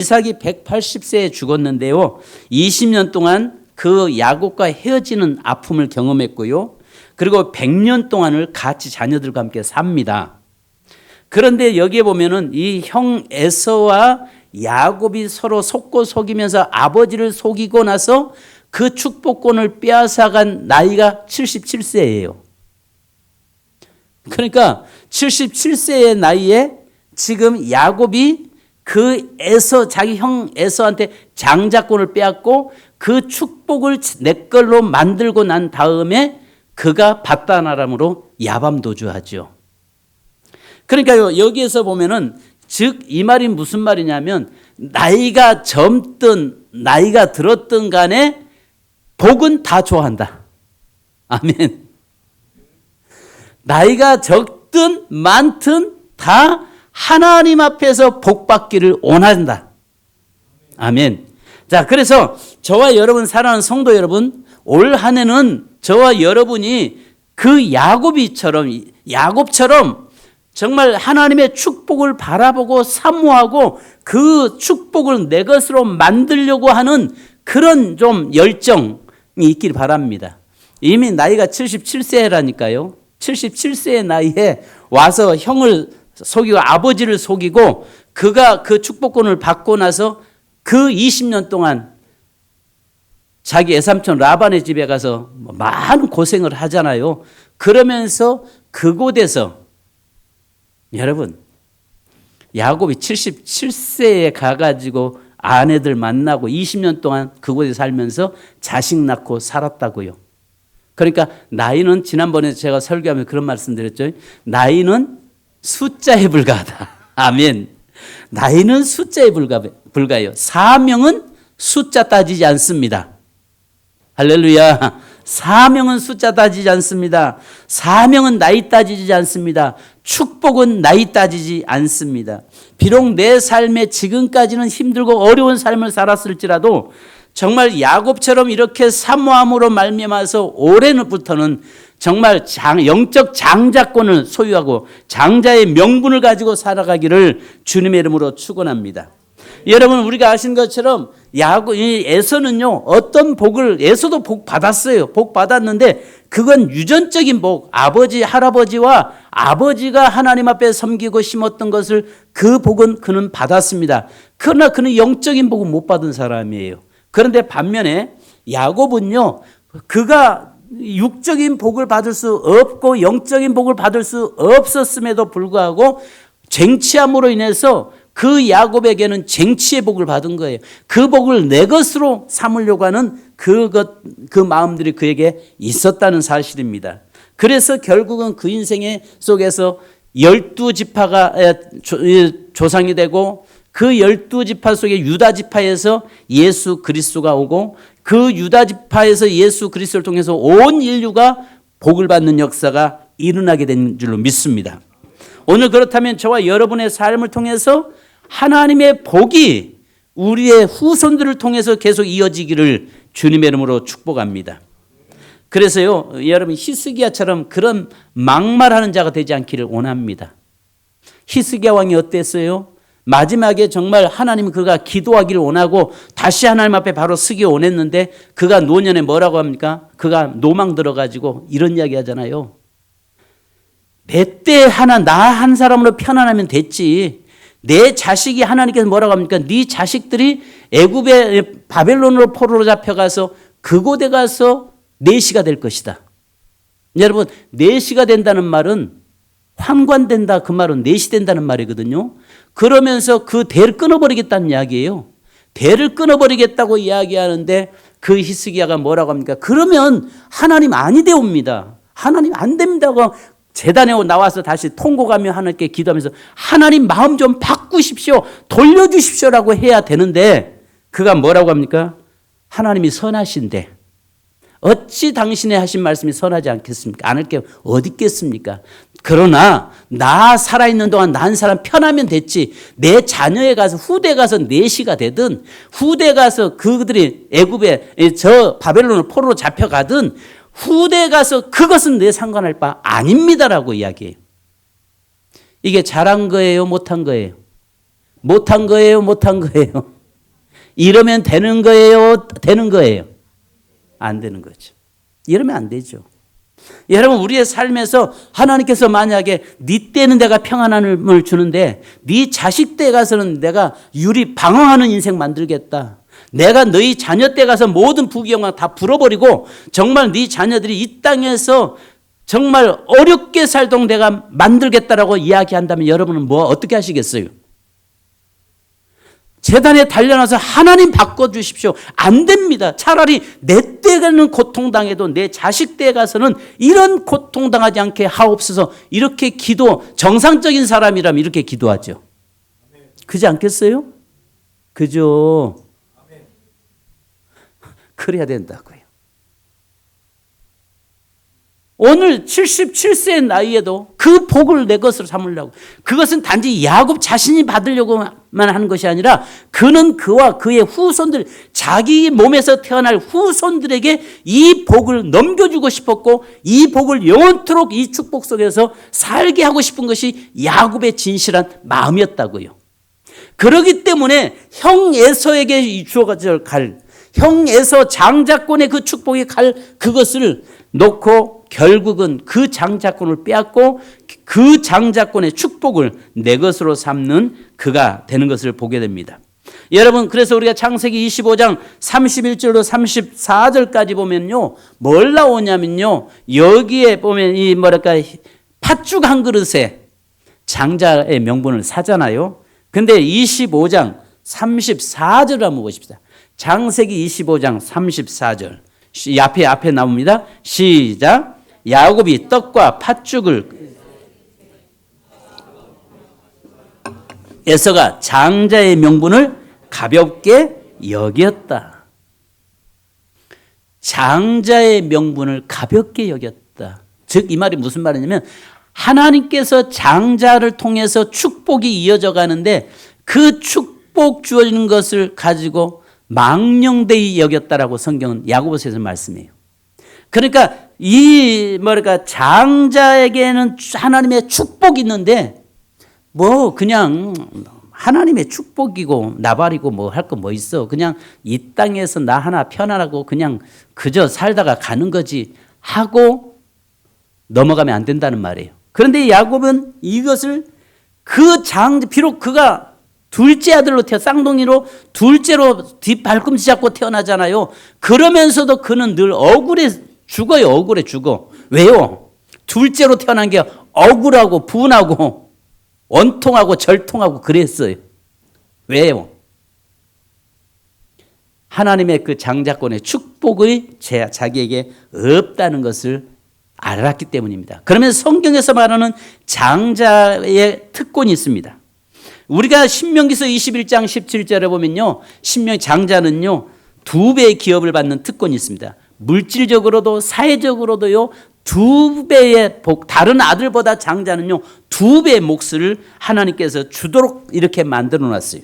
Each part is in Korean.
이삭이 180세에 죽었는데요. 20년 동안 그 야곱과 헤어지는 아픔을 경험했고요. 그리고 100년 동안을 같이 자녀들과 함께 삽니다. 그런데 여기에 보면은 이 형 에서와 야곱이 서로 속고 속이면서 아버지를 속이고 나서 그 축복권을 빼앗아간 나이가 77세예요. 그러니까 77세의 나이에 지금 야곱이 그 에서, 자기 형 에서한테 장자권을 빼앗고 그 축복을 내 걸로 만들고 난 다음에 그가 밧단아람으로 야밤도주하죠. 그러니까 여기에서 보면은 즉 이 말이 무슨 말이냐면 나이가 젊든 나이가 들었든 간에 복은 다 좋아한다. 아멘. 나이가 적든 많든 다 하나님 앞에서 복 받기를 원한다. 아멘. 자, 그래서 저와 여러분 사랑하는 성도 여러분, 올 한 해는 저와 여러분이 그 야곱처럼 정말 하나님의 축복을 바라보고 사모하고 그 축복을 내 것으로 만들려고 하는 그런 좀 열정이 있길 바랍니다. 이미 나이가 77세라니까요. 77세의 나이에 와서 형을 속이고 아버지를 속이고 그가 그 축복권을 받고 나서 그 20년 동안 자기 외삼촌 라반의 집에 가서 많은 고생을 하잖아요. 그러면서 그곳에서 여러분 야곱이 77세에 가가지고 아내들 만나고 20년 동안 그곳에 살면서 자식 낳고 살았다고요. 그러니까 나이는 지난번에 제가 설교하면서 그런 말씀 드렸죠. 나이는 숫자에 불과하다. 아멘. 나이는 숫자에 불과해요. 사명은 숫자 따지지 않습니다. 할렐루야. 사명은 숫자 따지지 않습니다. 사명은 나이 따지지 않습니다. 축복은 나이 따지지 않습니다. 비록 내 삶에 지금까지는 힘들고 어려운 삶을 살았을지라도 정말 야곱처럼 이렇게 사모함으로 말미암아서 올해부터는 정말 영적 장자권을 소유하고 장자의 명분을 가지고 살아가기를 주님의 이름으로 축원합니다. 여러분 우리가 아신 것처럼 에서는요 어떤 에서도 복 받았어요. 복 받았는데 그건 유전적인 복, 아버지 할아버지와 아버지가 하나님 앞에 섬기고 심었던 것을 그 복은 그는 받았습니다. 그러나 그는 영적인 복은 못 받은 사람이에요. 그런데 반면에 야곱은요 그가 육적인 복을 받을 수 없고 영적인 복을 받을 수 없었음에도 불구하고 쟁취함으로 인해서 그 야곱에게는 쟁취의 복을 받은 거예요. 그 복을 내 것으로 삼으려고 하는 그 마음들이 그에게 있었다는 사실입니다. 그래서 결국은 그 인생의 속에서 12지파가 조상이 되고 그 12지파 속에 유다지파에서 예수 그리스도가 오고 그 유다지파에서 예수 그리스도를 통해서 온 인류가 복을 받는 역사가 일어나게 된 줄로 믿습니다. 오늘 그렇다면 저와 여러분의 삶을 통해서 하나님의 복이 우리의 후손들을 통해서 계속 이어지기를 주님의 이름으로 축복합니다. 그래서요, 여러분 히스기야처럼 그런 막말하는 자가 되지 않기를 원합니다. 히스기야 왕이 어땠어요? 마지막에 정말 하나님 그가 기도하기를 원하고 다시 하나님 앞에 바로 서기 원했는데 그가 노년에 뭐라고 합니까? 그가 노망 들어가지고 이런 이야기 하잖아요. 내 때 나 한 사람으로 편안하면 됐지. 내 자식이 하나님께서 뭐라고 합니까? 네 자식들이 애굽의 바벨론으로 포로로 잡혀가서 그곳에 가서 내시가 될 것이다. 여러분 내시가 된다는 말은 환관된다 그 말은 내시된다는 말이거든요. 그러면서 그 대를 끊어버리겠다는 이야기예요. 대를 끊어버리겠다고 이야기하는데 그 히스기야가 뭐라고 합니까? 그러면 하나님 아니 되옵니다. 하나님 안 됩니다고 제단에 나와서 다시 통곡하며 하나님께 기도하면서 하나님 마음 좀 바꾸십시오. 돌려주십시오라고 해야 되는데 그가 뭐라고 합니까? 하나님이 선하신데 어찌 당신의 하신 말씀이 선하지 않겠습니까? 않을 게 어디 있겠습니까? 그러나 나 살아있는 동안 난 사람 편하면 됐지. 내 자녀에 가서 후대 가서 내시가 되든 후대 가서 그들이 애굽에 저 바벨론을 포로로 잡혀가든 후대 가서 그것은 내 상관할 바 아닙니다라고 이야기해요. 이게 잘한 거예요? 못한 거예요? 못한 거예요, 못한 거예요? 이러면 되는 거예요, 되는 거예요? 안 되는 거죠. 이러면 안 되죠. 여러분, 우리의 삶에서 하나님께서 만약에 네 때는 내가 평안함을 주는데 네 자식 때 가서는 내가 유리 방황하는 인생 만들겠다. 내가 너희 자녀 때 가서 모든 부귀영광 다 불어버리고 정말 네 자녀들이 이 땅에서 정말 어렵게 살도록 내가 만들겠다라고 이야기한다면 여러분은 어떻게 하시겠어요? 재단에 달려나서 하나님 바꿔주십시오. 안 됩니다. 차라리 내 때에는 고통당해도 내 자식 때에 가서는 이런 고통당하지 않게 하옵소서. 이렇게 기도, 정상적인 사람이라면 이렇게 기도하죠. 그지 않겠어요? 그죠? 그래야 된다고요. 오늘 77세의 나이에도 그 복을 내 것으로 삼으려고. 그것은 단지 야곱 자신이 받으려고만 하는 것이 아니라 그는 그와 그의 후손들, 자기 몸에서 태어날 후손들에게 이 복을 넘겨주고 싶었고 이 복을 영원토록 이 축복 속에서 살게 하고 싶은 것이 야곱의 진실한 마음이었다고요. 그렇기 때문에 형 에서에게 주어질 형 에서 장자권의 그 축복이 그것을 놓고 결국은 그 장자권을 빼앗고 그 장자권의 축복을 내 것으로 삼는 그가 되는 것을 보게 됩니다. 여러분, 그래서 우리가 창세기 25장 31절로 34절까지 보면요, 뭘 나오냐면요, 여기에 보면 이 팥죽 한 그릇에 장자의 명분을 사잖아요. 근데 25장 34절을 한번 보십시다. 창세기 25장 34절. 앞에 나옵니다. 시작. 야곱이 떡과 팥죽을 에서가 장자의 명분을 가볍게 여겼다. 장자의 명분을 가볍게 여겼다. 즉 이 말이 무슨 말이냐면 하나님께서 장자를 통해서 축복이 이어져 가는데 그 축복 주어지는 것을 가지고 망령되이 여겼다라고 성경은 야고보서에서 말씀해요. 그러니까 장자에게는 하나님의 축복이 있는데 그냥 하나님의 축복이고 나발이고 할 거 뭐 있어. 그냥 이 땅에서 나 하나 편안하고 그냥 그저 살다가 가는 거지 하고 넘어가면 안 된다는 말이에요. 그런데 야곱은 이것을 비록 그가 둘째 아들로 쌍둥이로 둘째로 뒷발꿈치 잡고 태어나잖아요. 그러면서도 그는 늘 죽어요. 억울해 죽어. 왜요? 둘째로 태어난 게 억울하고 분하고 원통하고 절통하고 그랬어요. 왜요? 하나님의 그 장자권의 축복이 자기에게 없다는 것을 알았기 때문입니다. 그러면 성경에서 말하는 장자의 특권이 있습니다. 우리가 신명기서 21장 17절에 보면요, 장자는요 2배의 기업을 받는 특권이 있습니다. 물질적으로도 사회적으로도요 2배의 복, 다른 아들보다 장자는요 2배의 몫을 하나님께서 주도록 이렇게 만들어 놨어요.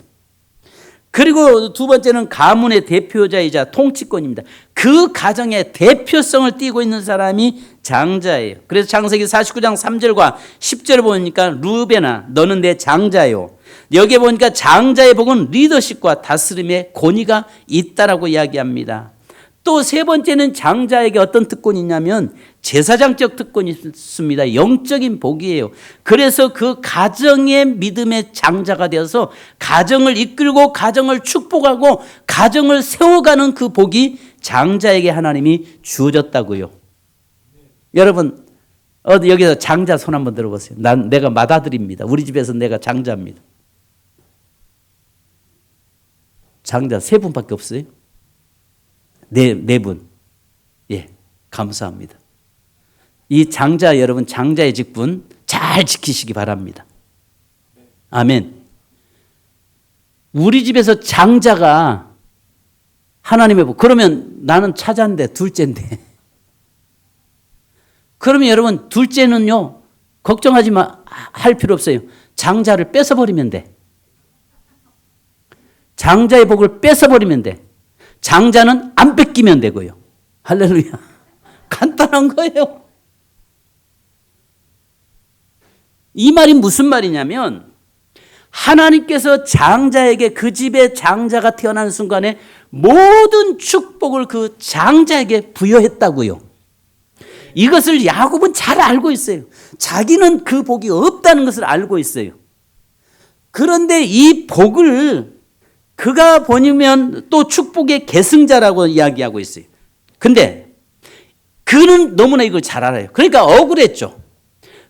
그리고 두 번째는 가문의 대표자이자 통치권입니다. 그 가정의 대표성을 띠고 있는 사람이 장자예요. 그래서 창세기 49장 3절과 10절을 보니까 루벤아 너는 내 장자요. 여기에 보니까 장자의 복은 리더십과 다스림의 권위가 있다라고 이야기합니다. 또 세 번째는 장자에게 어떤 특권이 있냐면 제사장적 특권이 있습니다. 영적인 복이에요. 그래서 그 가정의 믿음의 장자가 되어서 가정을 이끌고 가정을 축복하고 가정을 세워가는 그 복이 장자에게 하나님이 주어졌다고요. 여러분 여기서 장자 손 한번 들어보세요. 내가 맏아들입니다. 우리 집에서 내가 장자입니다. 장자 3분밖에 없어요. 네 분. 예, 감사합니다. 이 장자 여러분 장자의 직분 잘 지키시기 바랍니다. 아멘. 우리 집에서 장자가 하나님의 복. 그러면 나는 차자인데 둘째인데. 그러면 여러분 둘째는요 걱정하지 할 필요 없어요. 장자를 뺏어버리면 돼. 장자의 복을 뺏어버리면 돼. 장자는 안 뺏기면 되고요. 할렐루야. 간단한 거예요. 이 말이 무슨 말이냐면 하나님께서 장자에게, 그 집에 장자가 태어나는 순간에 모든 축복을 그 장자에게 부여했다고요. 이것을 야곱은 잘 알고 있어요. 자기는 그 복이 없다는 것을 알고 있어요. 그런데 이 복을 그가 보면 또 축복의 계승자라고 이야기하고 있어요. 근데 그는 너무나 이걸 잘 알아요. 그러니까 억울했죠.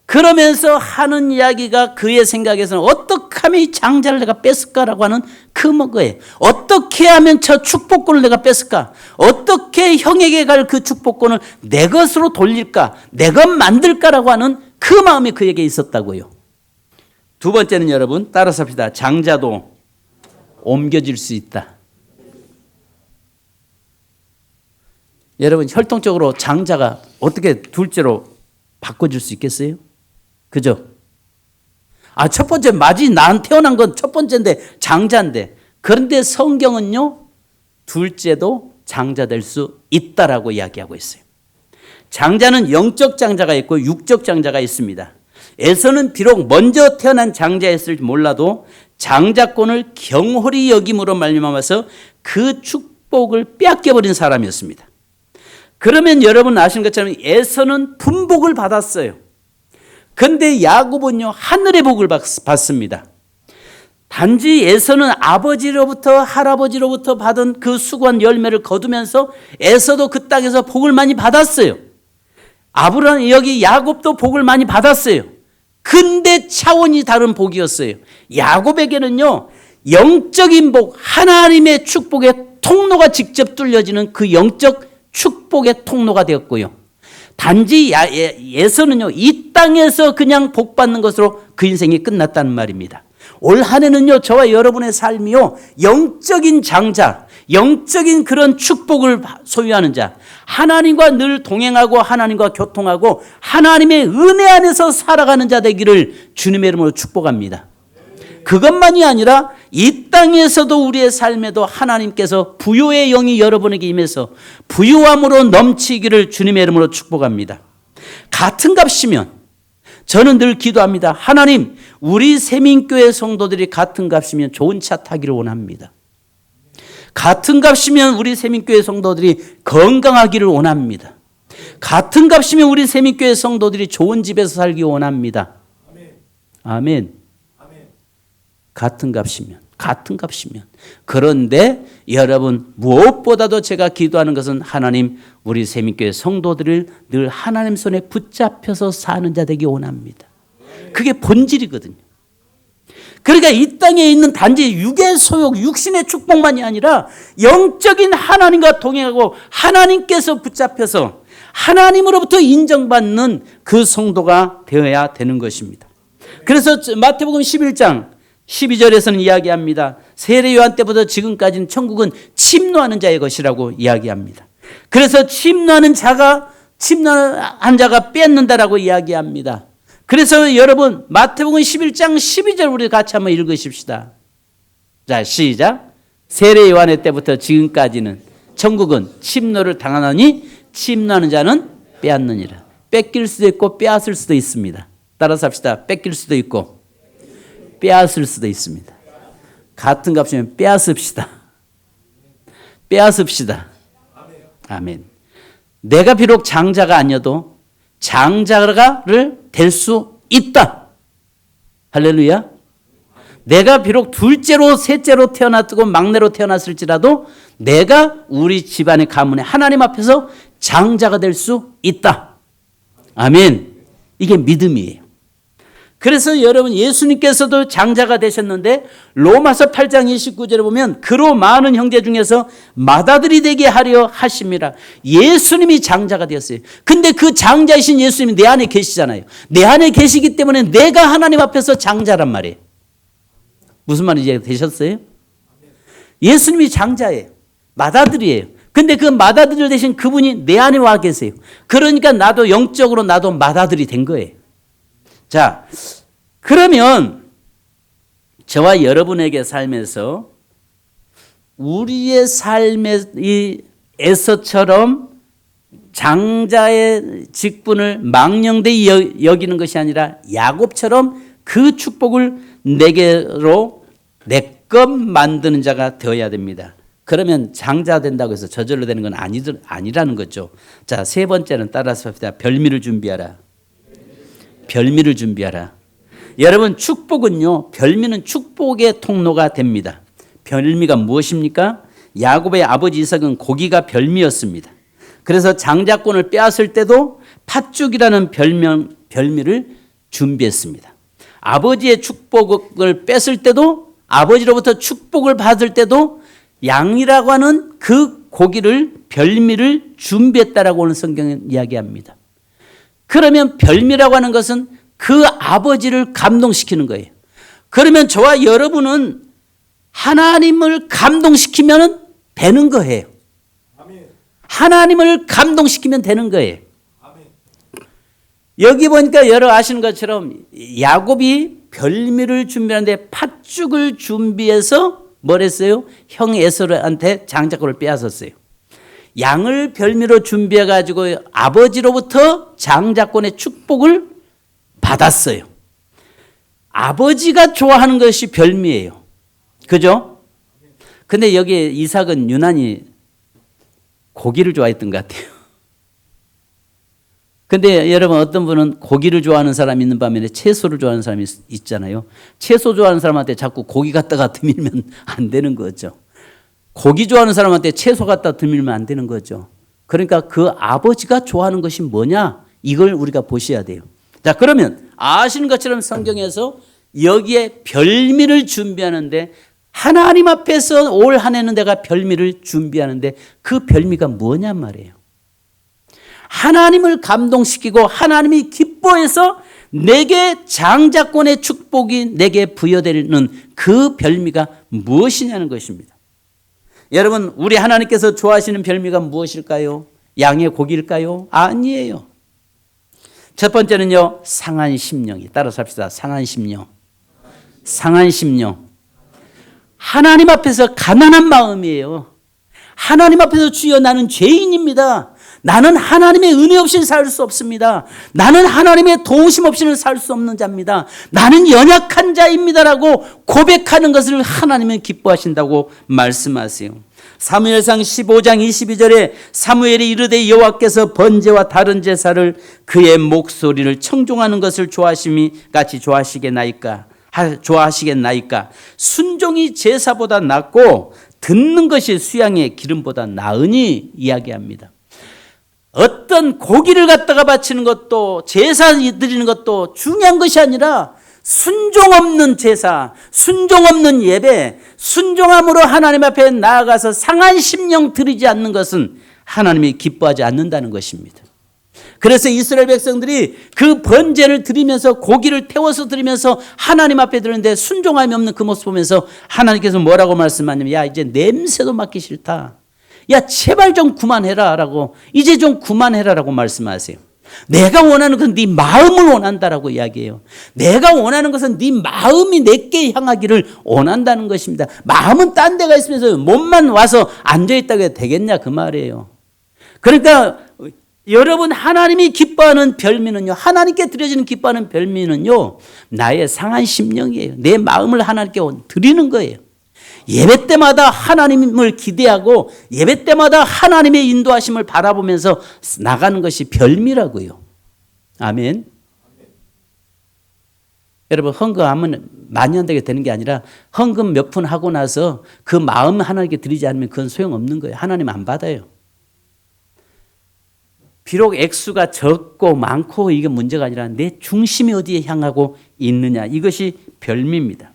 그러면서 하는 이야기가 그의 생각에서는 어떻게 하면 이 장자를 내가 뺐을까라고 하는 그 거예요. 어떻게 하면 저 축복권을 내가 뺐을까? 어떻게 형에게 갈 그 축복권을 내 것으로 돌릴까? 내 것 만들까라고 하는 그 마음이 그에게 있었다고요. 두 번째는 여러분 따라서 합시다. 장자도 옮겨질 수 있다. 여러분 혈통적으로 장자가 어떻게 둘째로 바꿔줄 수 있겠어요? 그죠? 첫 번째 맞이 난 태어난 건 첫 번째인데 장자인데, 그런데 성경은요 둘째도 장자 될 수 있다라고 이야기하고 있어요. 장자는 영적 장자가 있고 육적 장자가 있습니다. 에서는 비록 먼저 태어난 장자였을지 몰라도 장자권을 경홀히 여김으로 말미암아서 그 축복을 빼앗겨버린 사람이었습니다. 그러면 여러분 아시는 것처럼 에서는 분복을 받았어요. 그런데 야곱은요 하늘의 복을 받습니다. 단지 에서는 아버지로부터 할아버지로부터 받은 그 수고한 열매를 거두면서 에서도 그 땅에서 복을 많이 받았어요. 여기 야곱도 복을 많이 받았어요. 근데 차원이 다른 복이었어요. 야곱에게는요 영적인 복, 하나님의 축복의 통로가 직접 뚫려지는 그 영적 축복의 통로가 되었고요. 단지 에서는요 이 땅에서 그냥 복 받는 것으로 그 인생이 끝났다는 말입니다. 올 한 해는요 저와 여러분의 삶이요 영적인 장자, 영적인 그런 축복을 소유하는 자, 하나님과 늘 동행하고 하나님과 교통하고 하나님의 은혜 안에서 살아가는 자 되기를 주님의 이름으로 축복합니다. 그것만이 아니라 이 땅에서도 우리의 삶에도 하나님께서 부요의 영이 여러분에게 임해서 부요함으로 넘치기를 주님의 이름으로 축복합니다. 같은 값이면 저는 늘 기도합니다. 하나님, 우리 세민교회 성도들이 같은 값이면 좋은 차 타기를 원합니다. 같은 값이면 우리 세민교회 성도들이 건강하기를 원합니다. 같은 값이면 우리 세민교회 성도들이 좋은 집에서 살기 원합니다. 아멘. 같은 값이면. 그런데 여러분 무엇보다도 제가 기도하는 것은 하나님, 우리 세민교회 성도들을 늘 하나님 손에 붙잡혀서 사는 자 되기 원합니다. 그게 본질이거든요. 그러니까 이 땅에 있는 단지 육의 소욕, 육신의 축복만이 아니라 영적인 하나님과 동행하고 하나님께서 붙잡혀서 하나님으로부터 인정받는 그 성도가 되어야 되는 것입니다. 그래서 마태복음 11장 12절에서는 이야기합니다. 세례 요한 때부터 지금까지는 천국은 침노하는 자의 것이라고 이야기합니다. 그래서 침노한 자가 뺏는다라고 이야기합니다. 그래서 여러분 마태복음 11장 12절 우리 같이 한번 읽으십시다. 자, 시작. 세례 요한의 때부터 지금까지는 천국은 침노를 당하노니 침노하는 자는 빼앗느니라. 뺏길 수도 있고 빼앗을 수도 있습니다. 따라서 합시다. 뺏길 수도 있고 빼앗을 수도 있습니다. 같은 값이면 빼앗읍시다. 아멘. 내가 비록 장자가 아니어도 장자를 될 수 있다. 할렐루야. 내가 비록 둘째로 셋째로 태어났고 막내로 태어났을지라도 내가 우리 집안의 가문에 하나님 앞에서 장자가 될 수 있다. 아멘. 이게 믿음이에요. 그래서 여러분 예수님께서도 장자가 되셨는데 로마서 8장 29절에 보면 그로 많은 형제 중에서 맏아들이 되게 하려 하심이라. 예수님이 장자가 되었어요. 근데 그 장자이신 예수님이 내 안에 계시잖아요. 내 안에 계시기 때문에 내가 하나님 앞에서 장자란 말이에요. 무슨 말인지 되셨어요? 예수님이 장자예요. 맏아들이에요. 근데 그 맏아들 되신 그분이 내 안에 와 계세요. 그러니까 나도 영적으로 나도 맏아들이 된 거예요. 자, 그러면 저와 여러분에게 삶에서 우리의 삶의 이 에서처럼 장자의 직분을 망령되이 여기는 것이 아니라 야곱처럼 그 축복을 내게로 내 것 만드는 자가 되어야 됩니다. 그러면 장자 된다고 해서 저절로 되는 건 아니라는 거죠. 자, 세 번째는 따라서 합시다. 별미를 준비하라. 별미를 준비하라. 여러분, 축복은요, 별미는 축복의 통로가 됩니다. 별미가 무엇입니까? 야곱의 아버지 이삭은 고기가 별미였습니다. 그래서 장자권을 빼앗을 때도 팥죽이라는 별미를 준비했습니다. 아버지의 축복을 뺐을 때도, 아버지로부터 축복을 받을 때도 양이라고 하는 그 고기를, 별미를 준비했다라고 하는 성경은 이야기합니다. 그러면 별미라고 하는 것은 그 아버지를 감동시키는 거예요. 그러면 저와 여러분은 하나님을 감동시키면 되는 거예요. 하나님을 감동시키면 되는 거예요. 여기 보니까 여러 아시는 것처럼 야곱이 별미를 준비하는데 팥죽을 준비해서 뭘 했어요? 형 에서한테 장자권을 빼앗았어요. 양을 별미로 준비해가지고 아버지로부터 장자권의 축복을 받았어요. 아버지가 좋아하는 것이 별미예요. 그죠? 근데 여기 이삭은 유난히 고기를 좋아했던 것 같아요. 근데 여러분, 어떤 분은 고기를 좋아하는 사람이 있는 반면에 채소를 좋아하는 사람이 있잖아요. 채소 좋아하는 사람한테 자꾸 고기 갖다가 드밀면 안 되는 거죠. 고기 좋아하는 사람한테 채소 갖다 드밀면 안 되는 거죠. 그러니까 그 아버지가 좋아하는 것이 뭐냐, 이걸 우리가 보셔야 돼요. 자, 그러면 아시는 것처럼 성경에서 여기에 별미를 준비하는데, 하나님 앞에서 올 한 해는 내가 별미를 준비하는데 그 별미가 뭐냔 말이에요. 하나님을 감동시키고 하나님이 기뻐해서 내게 장자권의 축복이 내게 부여되는 그 별미가 무엇이냐는 것입니다. 여러분, 우리 하나님께서 좋아하시는 별미가 무엇일까요? 양의 고기일까요? 아니에요. 첫 번째는요, 상한 심령이. 따라서 합시다. 상한 심령. 상한 심령. 하나님 앞에서 가난한 마음이에요. 하나님 앞에서 주여, 나는 죄인입니다. 나는 하나님의 은혜 없이는 살 수 없습니다. 나는 하나님의 도우심 없이는 살 수 없는 자입니다. 나는 연약한 자입니다라고 고백하는 것을 하나님은 기뻐하신다고 말씀하세요. 사무엘상 15장 22절에 사무엘이 이르되 여호와께서 번제와 다른 제사를 그의 목소리를 청종하는 것을 좋아하심이 같이 좋아하시겠나이까? 순종이 제사보다 낫고 듣는 것이 수양의 기름보다 나으니 이야기합니다. 어떤 고기를 갖다가 바치는 것도 제사 드리는 것도 중요한 것이 아니라 순종 없는 제사, 순종 없는 예배, 순종함으로 하나님 앞에 나아가서 상한 심령 드리지 않는 것은 하나님이 기뻐하지 않는다는 것입니다. 그래서 이스라엘 백성들이 그 번제를 드리면서 고기를 태워서 드리면서 하나님 앞에 드리는데 순종함이 없는 그 모습 보면서 하나님께서 뭐라고 말씀하냐면, 야, 이제 냄새도 맡기 싫다. 야, 제발 좀 그만해라 라고, 이제 좀 그만해라 라고 말씀하세요. 내가 원하는 건 네 마음을 원한다라고 이야기해요. 내가 원하는 것은 네 마음이 내게 향하기를 원한다는 것입니다. 마음은 딴 데가 있으면서 몸만 와서 앉아있다고 해도 되겠냐, 그 말이에요. 그러니까 여러분, 하나님이 기뻐하는 별미는요, 하나님께 드려지는 기뻐하는 별미는요, 나의 상한 심령이에요. 내 마음을 하나님께 드리는 거예요. 예배 때마다 하나님을 기대하고 예배 때마다 하나님의 인도하심을 바라보면서 나가는 것이 별미라고요. 아멘. 여러분, 헌금하면 많이 한다고 되는 게 아니라 헌금 몇 푼 하고 나서 그 마음 하나님께 드리지 않으면 그건 소용없는 거예요. 하나님 안 받아요. 비록 액수가 적고 많고 이게 문제가 아니라 내 중심이 어디에 향하고 있느냐, 이것이 별미입니다.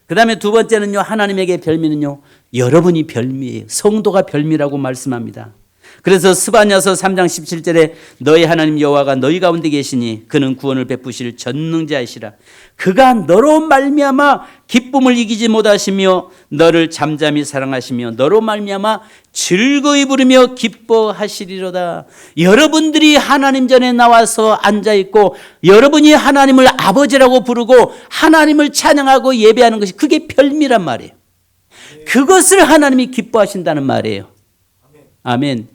그 다음에 두 번째는요, 하나님에게 별미는요, 여러분이 별미예요. 성도가 별미라고 말씀합니다. 그래서 스바냐서 3장 17절에 너희 하나님 여호와가 너희 가운데 계시니 그는 구원을 베푸실 전능자이시라. 그가 너로 말미암아 기쁨을 이기지 못하시며 너를 잠잠히 사랑하시며 너로 말미암아 즐거이 부르며 기뻐하시리로다. 여러분들이 하나님 전에 나와서 앉아있고 여러분이 하나님을 아버지라고 부르고 하나님을 찬양하고 예배하는 것이 그게 별미란 말이에요. 그것을 하나님이 기뻐하신다는 말이에요. 아멘.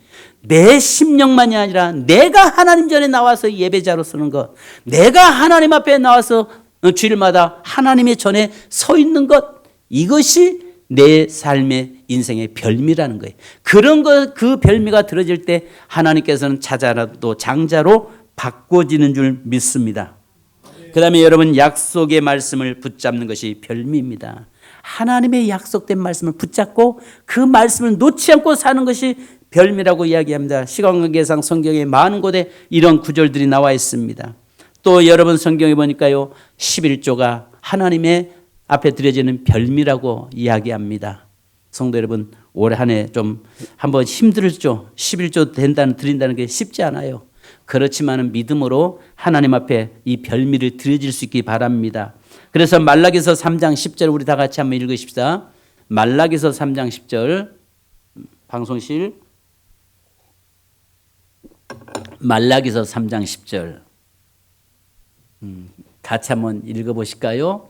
내 심령만이 아니라 내가 하나님 전에 나와서 예배자로 서는 것, 내가 하나님 앞에 나와서 주일마다 하나님의 전에 서 있는 것, 이것이 내 삶의 인생의 별미라는 거예요. 그런 그 별미가 들어질 때 하나님께서는 자자라도 장자로 바꿔지는 줄 믿습니다. 그 다음에 여러분, 약속의 말씀을 붙잡는 것이 별미입니다. 하나님의 약속된 말씀을 붙잡고 그 말씀을 놓지 않고 사는 것이 별미라고 이야기합니다. 시간관계상 성경에 많은 곳에 이런 구절들이 나와 있습니다. 또 여러분, 성경에 보니까요, 11조가 하나님의 앞에 드려지는 별미라고 이야기합니다. 성도 여러분, 올 한 해 좀 한번 힘들죠. 11조 드린다는 게 쉽지 않아요. 그렇지만 믿음으로 하나님 앞에 이 별미를 드려질 수 있기 바랍니다. 그래서 말라기서 3장 10절 우리 다 같이 한번 읽으십시다. 말라기서 3장 10절 방송실. 말라기서 3장 10절 같이 한번 읽어보실까요?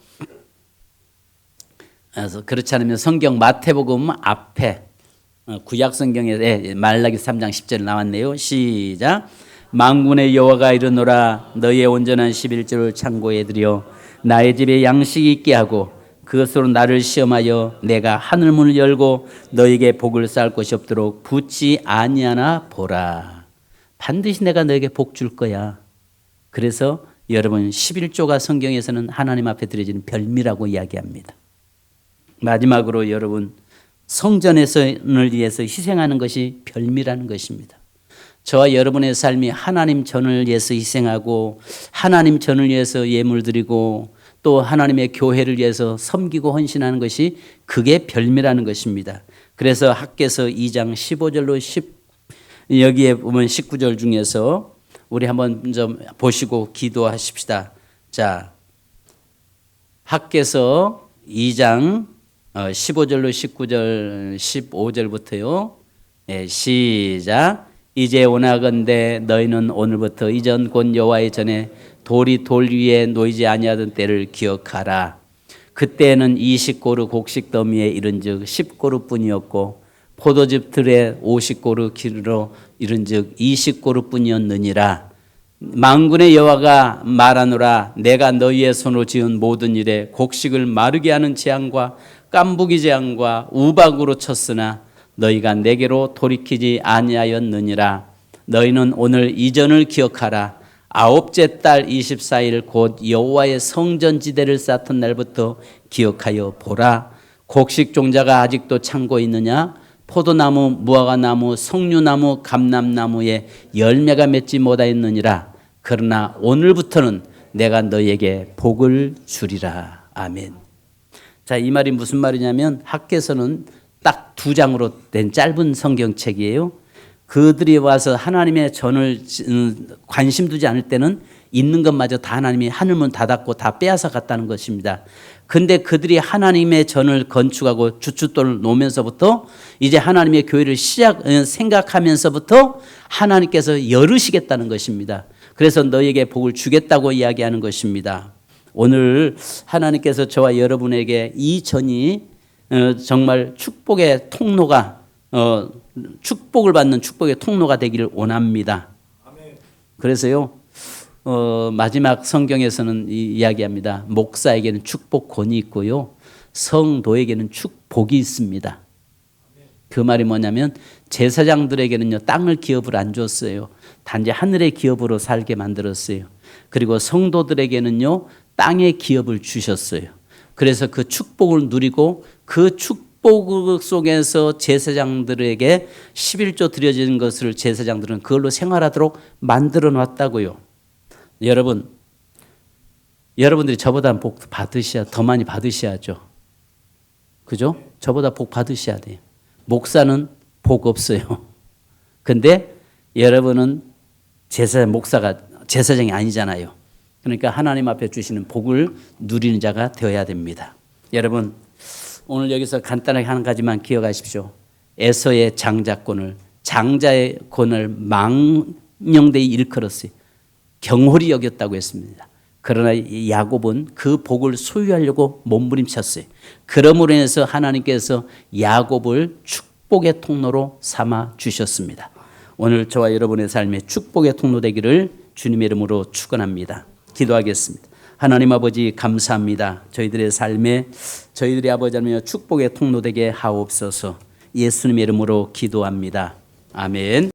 그래서 그렇지 않으면 성경 마태복음 앞에 구약 성경에 말라기 3장 10절 나왔네요. 시작. 만군의 여호와가 이르노라, 너희의 온전한 11조를 창고에 들여 나의 집에 양식이 있게 하고 그것으로 나를 시험하여 내가 하늘문을 열고 너에게 복을 쌓을 것이 없도록 붙지 아니하나 보라. 반드시 내가 너에게 복 줄 거야. 그래서 여러분, 11조가 성경에서는 하나님 앞에 드려지는 별미라고 이야기합니다. 마지막으로 여러분, 성전을 위해서 희생하는 것이 별미라는 것입니다. 저와 여러분의 삶이 하나님 전을 위해서 희생하고 하나님 전을 위해서 예물 드리고 또 하나님의 교회를 위해서 섬기고 헌신하는 것이 그게 별미라는 것입니다. 그래서 학개서 2장 15절로 여기에 보면 19절 중에서 우리 한번 좀 보시고 기도하십시다. 자, 학개서 2장 15절로 19절 15절부터요. 시작. 이제 원하건대 너희는 오늘부터 이전 곧 여호와의 전에 돌이 돌 위에 놓이지 아니하던 때를 기억하라. 그때는 20고루 곡식 더미에 이른즉 10고루뿐이었고 포도즙 틀에 50고루 기르러 이른즉 20고루뿐이었느니라. 만군의 여호와가 말하노라, 내가 너희의 손으로 지은 모든 일에 곡식을 마르게 하는 재앙과 깐부기 재앙과 우박으로 쳤으나 너희가 내게로 돌이키지 아니하였느니라. 너희는 오늘 이전을 기억하라. 아홉째 달 24일 곧 여호와의 성전지대를 쌓던 날부터 기억하여 보라. 곡식 종자가 아직도 창고에 있느냐? 포도나무, 무화과나무, 석류나무, 감람나무에 열매가 맺지 못하였느니라. 그러나 오늘부터는 내가 너희에게 복을 주리라. 아멘. 자, 이 말이 무슨 말이냐면 학개서는 딱 2장으로 된 짧은 성경책이에요. 그들이 와서 하나님의 전을 관심 두지 않을 때는 있는 것마저 다 하나님이 하늘문 닫았고 다 빼앗아 갔다는 것입니다. 근데 그들이 하나님의 전을 건축하고 주춧돌을 놓으면서부터 이제 하나님의 교회를 생각하면서부터 하나님께서 열으시겠다는 것입니다. 그래서 너에게 복을 주겠다고 이야기하는 것입니다. 오늘 하나님께서 저와 여러분에게 이 전이 정말 축복의 통로가 축복을 받는 축복의 통로가 되기를 원합니다. 그래서요 마지막 성경에서는 이야기합니다. 목사에게는 축복권이 있고요 성도에게는 축복이 있습니다. 그 말이 뭐냐면 제사장들에게는요 땅을 기업을 안 줬어요. 단지 하늘의 기업으로 살게 만들었어요. 그리고 성도들에게는요 땅의 기업을 주셨어요. 그래서 그 축복을 누리고 그 축복 속에서 제사장들에게 11조 드려지는 것을 제사장들은 그걸로 생활하도록 만들어 놨다고요. 여러분들이 저보다 복 받으셔야 더 많이 받으셔야죠. 그죠? 저보다 복 받으셔야 돼요. 목사는 복 없어요. 근데 여러분은 제사장이 아니잖아요. 그러니까 하나님 앞에 주시는 복을 누리는 자가 되어야 됩니다. 여러분, 오늘 여기서 간단하게 한 가지만 기억하십시오. 에서의 장자의 권을 망령되이 일컬었어요. 경홀히 여겼다고 했습니다. 그러나 야곱은 그 복을 소유하려고 몸부림쳤어요. 그러므로 인해서 하나님께서 야곱을 축복의 통로로 삼아 주셨습니다. 오늘 저와 여러분의 삶에 축복의 통로 되기를 주님의 이름으로 축원합니다. 기도하겠습니다. 하나님 아버지 감사합니다. 저희들의 삶에 저희들의 아버지 하나님 축복의 통로 되게 하옵소서. 예수님의 이름으로 기도합니다. 아멘.